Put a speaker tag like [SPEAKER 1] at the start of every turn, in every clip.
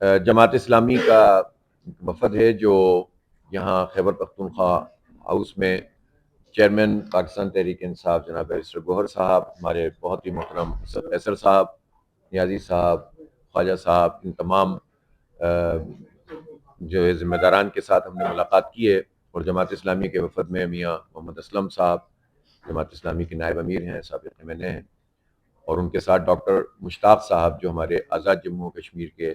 [SPEAKER 1] جماعت اسلامی کا وفد ہے جو یہاں خیبر پختونخوا ہاؤس میں چیئرمین پاکستان تحریک انصاف جناب بیرسٹر گوہر صاحب، ہمارے بہت ہی محترم ایسر صاحب، نیازی صاحب، خواجہ صاحب، ان تمام جو ہے ذمہ داران کے ساتھ ہم نے ملاقات کی ہے، اور جماعت اسلامی کے وفد میں میاں محمد اسلم صاحب جماعت اسلامی کے نائب امیر ہیں، سابق MNA ہیں، اور ان کے ساتھ ڈاکٹر مشتاق صاحب جو ہمارے آزاد جموں و کشمیر کے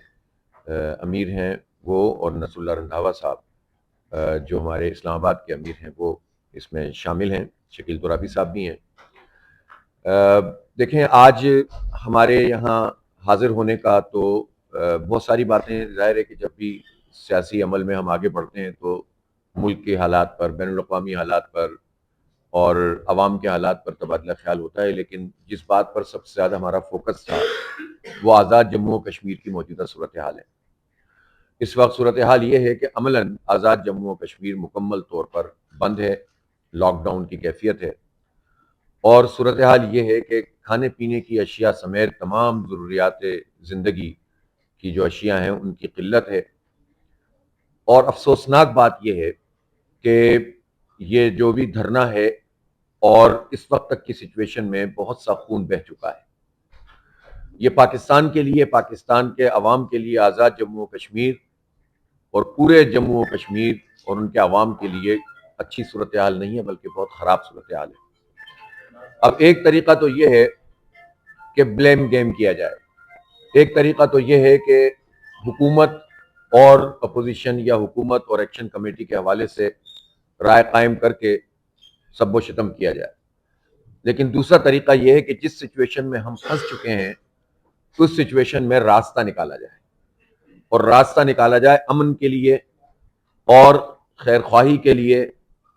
[SPEAKER 1] امیر ہیں وہ، اور نصر اللہ رندھاوا صاحب جو ہمارے اسلام آباد کے امیر ہیں وہ اس میں شامل ہیں، شکیل ترابی صاحب بھی ہیں۔ دیکھیں، آج ہمارے یہاں حاضر ہونے کا تو بہت ساری باتیں، ظاہر ہے کہ جب بھی سیاسی عمل میں ہم آگے بڑھتے ہیں تو ملک کے حالات پر، بین الاقوامی حالات پر اور عوام کے حالات پر تبادلہ خیال ہوتا ہے، لیکن جس بات پر سب سے زیادہ ہمارا فوکس تھا وہ آزاد جموں و کشمیر کی موجودہ صورتحال ہے۔ اس وقت صورتحال یہ ہے کہ عملاً آزاد جموں و کشمیر مکمل طور پر بند ہے، لاک ڈاؤن کی کیفیت ہے، اور صورتحال یہ ہے کہ کھانے پینے کی اشیاء سمیت تمام ضروریات زندگی کی جو اشیاء ہیں ان کی قلت ہے، اور افسوسناک بات یہ ہے کہ یہ جو بھی دھرنا ہے اور اس وقت تک کی سچویشن میں بہت سا خون بہہ چکا ہے۔ یہ پاکستان کے لیے، پاکستان کے عوام کے لیے آزاد جموں و کشمیر اور پورے جموں و کشمیر اور ان کے عوام کے لیے اچھی صورتحال نہیں ہے، بلکہ بہت خراب صورتحال ہے۔ اب ایک طریقہ تو یہ ہے کہ بلیم گیم کیا جائے، ایک طریقہ تو یہ ہے کہ حکومت اور اپوزیشن یا حکومت اور ایکشن کمیٹی کے حوالے سے رائے قائم کر کے سب و شتم کیا جائے، لیکن دوسرا طریقہ یہ ہے کہ جس سچویشن میں ہم پھنس چکے ہیں اس سچویشن میں راستہ نکالا جائے، اور راستہ نکالا جائے امن کے لیے اور خیر خواہی کے لیے،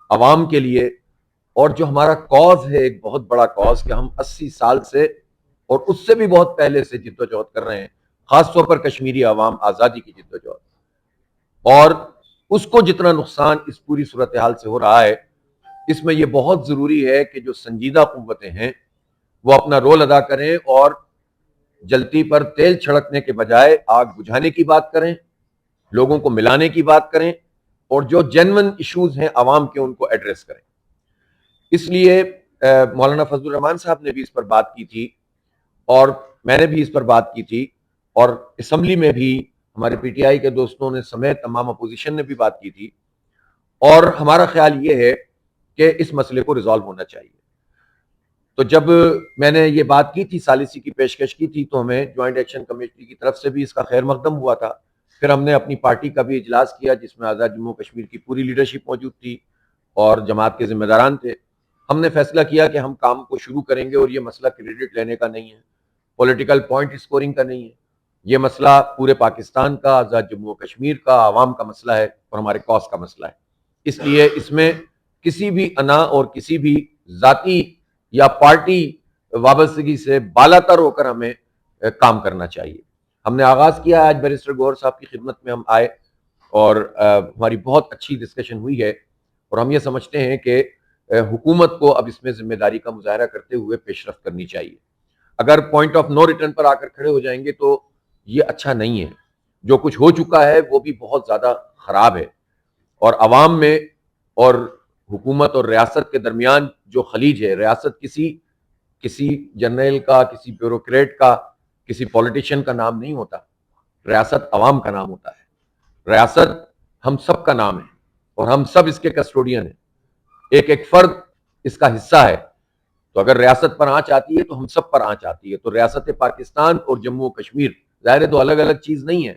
[SPEAKER 1] عوام کے لیے، اور جو ہمارا کاز ہے، ایک بہت بڑا کاز کہ ہم 80 سال سے اور اس سے بھی بہت پہلے سے جدوجہد کر رہے ہیں، خاص طور پر کشمیری عوام آزادی کی جدوجہد، اور اس کو جتنا نقصان اس پوری صورتحال سے ہو رہا ہے، اس میں یہ بہت ضروری ہے کہ جو سنجیدہ قوتیں ہیں وہ اپنا رول ادا کریں اور جلتی پر تیل چھڑکنے کے بجائے آگ بجھانے کی بات کریں، لوگوں کو ملانے کی بات کریں، اور جو جینون ایشوز ہیں عوام کے ان کو ایڈریس کریں۔ اس لیے مولانا فضل الرحمان صاحب نے بھی اس پر بات کی تھی، اور میں نے بھی اس پر بات کی تھی، اور اسمبلی میں بھی ہمارے PTI کے دوستوں نے سمیت تمام اپوزیشن نے بھی بات کی تھی، اور ہمارا خیال یہ ہے کہ اس مسئلے کو ریزالو ہونا چاہیے۔ تو جب میں نے یہ بات کی تھی، ثالثی کی پیشکش کی تھی، تو ہمیں جوائنٹ ایکشن کمیٹی کی طرف سے بھی اس کا خیر مقدم ہوا تھا۔ پھر ہم نے اپنی پارٹی کا بھی اجلاس کیا جس میں آزاد جموں کشمیر کی پوری لیڈرشپ موجود تھی اور جماعت کے ذمہ داران تھے۔ ہم نے فیصلہ کیا کہ ہم کام کو شروع کریں گے، اور یہ مسئلہ کریڈٹ لینے کا نہیں ہے، پولیٹیکل پوائنٹ اسکورنگ کا نہیں ہے، یہ مسئلہ پورے پاکستان کا، آزاد جموں و کشمیر کا، عوام کا مسئلہ ہے اور ہمارے کاز کا مسئلہ ہے۔ اس لیے اس میں کسی بھی انا اور کسی بھی ذاتی یا پارٹی وابستگی سے بالاتر ہو کر ہمیں کام کرنا چاہیے۔ ہم نے آغاز کیا، آج بیرسٹر گوہر صاحب کی خدمت میں ہم آئے اور ہماری بہت اچھی ڈسکشن ہوئی ہے، اور ہم یہ سمجھتے ہیں کہ حکومت کو اب اس میں ذمہ داری کا مظاہرہ کرتے ہوئے پیش رفت کرنی چاہیے۔ اگر پوائنٹ آف نو ریٹرن پر آ کر کھڑے ہو جائیں گے تو یہ اچھا نہیں ہے۔ جو کچھ ہو چکا ہے وہ بھی بہت زیادہ خراب ہے، اور عوام میں اور حکومت اور ریاست کے درمیان جو خلیج ہے، ریاست کسی جنرل کا، کسی بیوروکریٹ کا، کسی پولیٹیشین کا نام نہیں ہوتا، ریاست عوام کا نام ہوتا ہے، ریاست ہم سب کا نام ہے، اور ہم سب اس کے کسٹوڈین ہیں، ایک ایک فرد اس کا حصہ ہے۔ تو اگر ریاست پر آنچ آتی ہے تو ہم سب پر آنچ آتی ہے۔ تو ریاست پاکستان اور جموں و کشمیر ظاہر ہے دو الگ الگ چیز نہیں ہے۔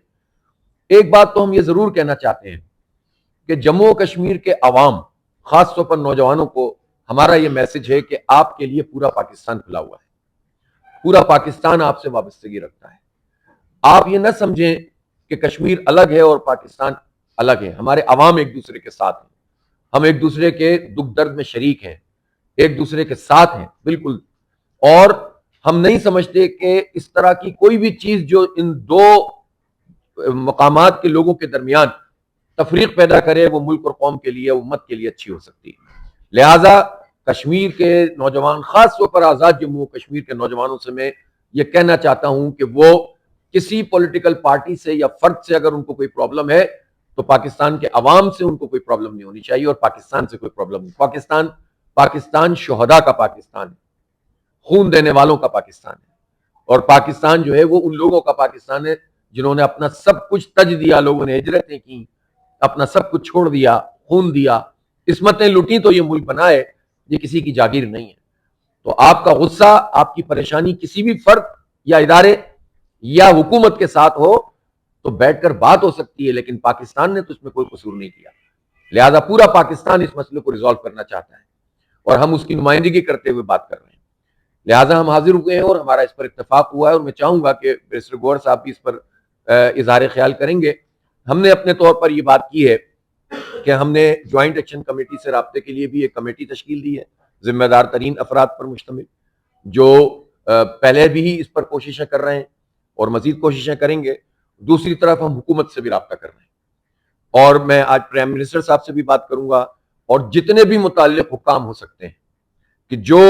[SPEAKER 1] ایک بات تو ہم یہ ضرور کہنا چاہتے ہیں کہ جموں و کشمیر کے عوام، خاص طور پر نوجوانوں کو ہمارا یہ میسج ہے کہ آپ کے لیے پورا پاکستان کھلا ہوا ہے، پورا پاکستان آپ سے وابستگی رکھتا ہے۔ آپ یہ نہ سمجھیں کہ کشمیر الگ ہے اور پاکستان الگ ہے، ہمارے عوام ایک دوسرے کے ساتھ ہیں، ہم ایک دوسرے کے دکھ درد میں شریک ہیں، ایک دوسرے کے ساتھ ہیں بالکل، اور ہم نہیں سمجھتے کہ اس طرح کی کوئی بھی چیز جو ان دو مقامات کے لوگوں کے درمیان تفریق پیدا کرے وہ ملک اور قوم کے لیے، امت کے لیے اچھی ہو سکتی ہے۔ لہٰذا کشمیر کے نوجوان، خاص طور پر آزاد جموں و کشمیر کے نوجوانوں سے میں یہ کہنا چاہتا ہوں کہ وہ کسی پولیٹیکل پارٹی سے یا فرد سے اگر ان کو کوئی پرابلم ہے تو پاکستان کے عوام سے ان کو کوئی پرابلم نہیں ہونی چاہیے، اور پاکستان سے کوئی پرابلم نہیں۔ پاکستان شہداء کا پاکستان ہے، خون دینے والوں کا پاکستان ہے، اور پاکستان جو ہے وہ ان لوگوں کا پاکستان ہے جنہوں نے اپنا سب کچھ تج دیا، لوگوں نے ہجرتیں کی، اپنا سب کچھ چھوڑ دیا، خون دیا، عصمتیں لوٹی تو یہ ملک بنا ہے، یہ کسی کی جاگیر نہیں ہے۔ تو آپ کا غصہ، آپ کی پریشانی کسی بھی فرد یا ادارے یا حکومت کے ساتھ ہو تو بیٹھ کر بات ہو سکتی ہے، لیکن پاکستان نے تو اس میں کوئی قصور نہیں کیا، لہذا پورا پاکستان اس مسئلے کو ریزالو کرنا چاہتا ہے اور ہم اس کی نمائندگی کرتے ہوئے بات کر رہے ہیں، لہذا ہم حاضر ہوئے ہیں اور ہمارا اس پر اتفاق ہوا ہے، اور میں چاہوں گا کہ بیرسٹر گوہر صاحب بھی اس پر اظہار خیال کریں گے۔ ہم نے اپنے طور پر یہ بات کی ہے کہ ہم نے جوائنٹ ایکشن کمیٹی سے رابطے کے لیے بھی ایک کمیٹی تشکیل دی ہے، ذمہ دار ترین افراد پر مشتمل، جو پہلے بھی اس پر کوششیں کر رہے ہیں اور مزید کوششیں کریں گے۔ دوسری طرف ہم حکومت سے بھی رابطہ کر رہے ہیں، اور میں آج پرائم منسٹر صاحب سے بھی بات کروں گا، اور جتنے بھی متعلق حکام ہو سکتے ہیں کہ جو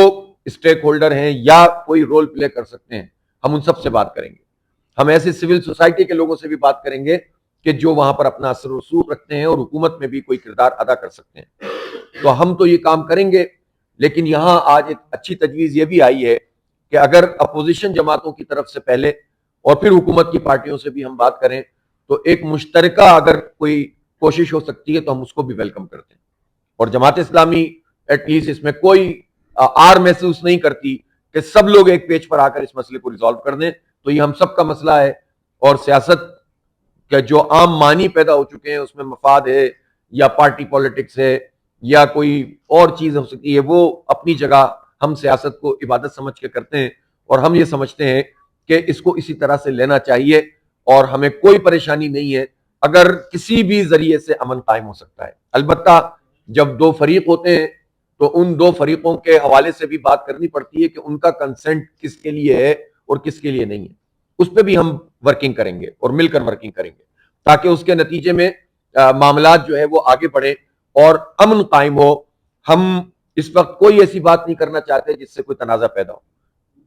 [SPEAKER 1] اسٹیک ہولڈر ہیں یا کوئی رول پلے کر سکتے ہیں، ہم ان سب سے بات کریں گے۔ ہم ایسے سول سوسائٹی کے لوگوں سے بھی بات کریں گے کہ جو وہاں پر اپنا اثر و رسوخ رکھتے ہیں اور حکومت میں بھی کوئی کردار ادا کر سکتے ہیں، تو ہم تو یہ کام کریں گے۔ لیکن یہاں آج ایک اچھی تجویز یہ بھی آئی ہے کہ اگر اپوزیشن جماعتوں کی طرف سے پہلے اور پھر حکومت کی پارٹیوں سے بھی ہم بات کریں تو ایک مشترکہ اگر کوئی کوشش ہو سکتی ہے تو ہم اس کو بھی ویلکم کرتے ہیں، اور جماعت اسلامی ایٹ لیسٹ اس میں کوئی آر محسوس نہیں کرتی کہ سب لوگ ایک پیج پر آ کر اس مسئلے کو ریزالو کر دیں، تو یہ ہم سب کا مسئلہ ہے، اور سیاست کے جو عام معنی پیدا ہو چکے ہیں اس میں مفاد ہے یا پارٹی پولیٹکس ہے یا کوئی اور چیز ہو سکتی ہے، وہ اپنی جگہ ہم سیاست کو عبادت سمجھ کے کرتے ہیں، اور ہم یہ سمجھتے ہیں کہ اس کو اسی طرح سے لینا چاہیے، اور ہمیں کوئی پریشانی نہیں ہے اگر کسی بھی ذریعے سے امن قائم ہو سکتا ہے۔ البتہ جب دو فریق ہوتے ہیں تو ان دو فریقوں کے حوالے سے بھی بات کرنی پڑتی ہے کہ ان کا کنسنٹ کس کے لیے ہے اور کس کے لیے نہیں ہے، اس پہ بھی ہم ورکنگ کریں گے اور مل کر ورکنگ کریں گے تاکہ اس کے نتیجے میں معاملات جو ہے وہ آگے بڑھیں اور امن قائم ہو۔ ہم اس وقت کوئی ایسی بات نہیں کرنا چاہتے جس سے کوئی تنازع پیدا ہو،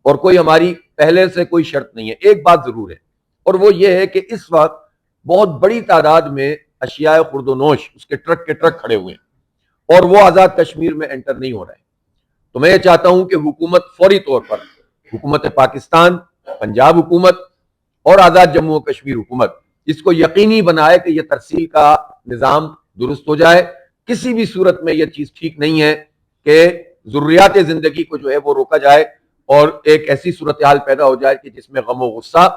[SPEAKER 1] اور کوئی ہماری پہلے سے کوئی شرط نہیں ہے۔ ایک بات ضرور ہے، اور وہ یہ ہے کہ اس وقت بہت بڑی تعداد میں اشیاء خورد و نوش اس کے ٹرک کھڑے ہوئے ہیں، اور وہ آزاد کشمیر میں انٹر نہیں ہو رہے ہیں۔ تو میں یہ چاہتا ہوں کہ حکومت فوری طور پر، حکومت پاکستان، پنجاب حکومت اور آزاد جموں و کشمیر حکومت اس کو یقینی بنائے کہ یہ ترسیل کا نظام درست ہو جائے۔ کسی بھی صورت میں یہ چیز ٹھیک نہیں ہے کہ ضروریات زندگی کو جو ہے وہ روکا جائے اور ایک ایسی صورتحال پیدا ہو جائے کہ جس میں غم و غصہ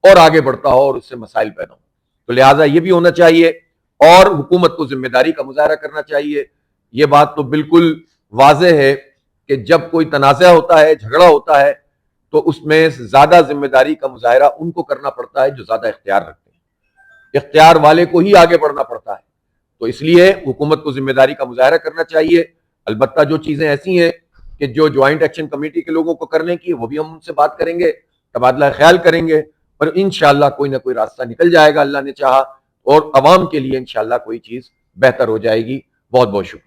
[SPEAKER 1] اور آگے بڑھتا ہو اور اس سے مسائل پیدا ہوں۔ تو لہٰذا یہ بھی ہونا چاہیے، اور حکومت کو ذمہ داری کا مظاہرہ کرنا چاہیے۔ یہ بات تو بالکل واضح ہے کہ جب کوئی تنازع ہوتا ہے، جھگڑا ہوتا ہے، تو اس میں زیادہ ذمہ داری کا مظاہرہ ان کو کرنا پڑتا ہے جو زیادہ اختیار رکھتے ہیں، اختیار والے کو ہی آگے بڑھنا پڑتا ہے۔ تو اس لیے حکومت کو ذمہ داری کا مظاہرہ کرنا چاہیے۔ البتہ جو چیزیں ایسی ہیں کہ جو جوائنٹ ایکشن کمیٹی کے لوگوں کو کرنے کی، وہ بھی ہم ان سے بات کریں گے، تبادلہ خیال کریں گے، اور انشاءاللہ کوئی نہ کوئی راستہ نکل جائے گا اللہ نے چاہا، اور عوام کے لیے انشاءاللہ کوئی چیز بہتر ہو جائے گی۔ بہت بہت شکریہ۔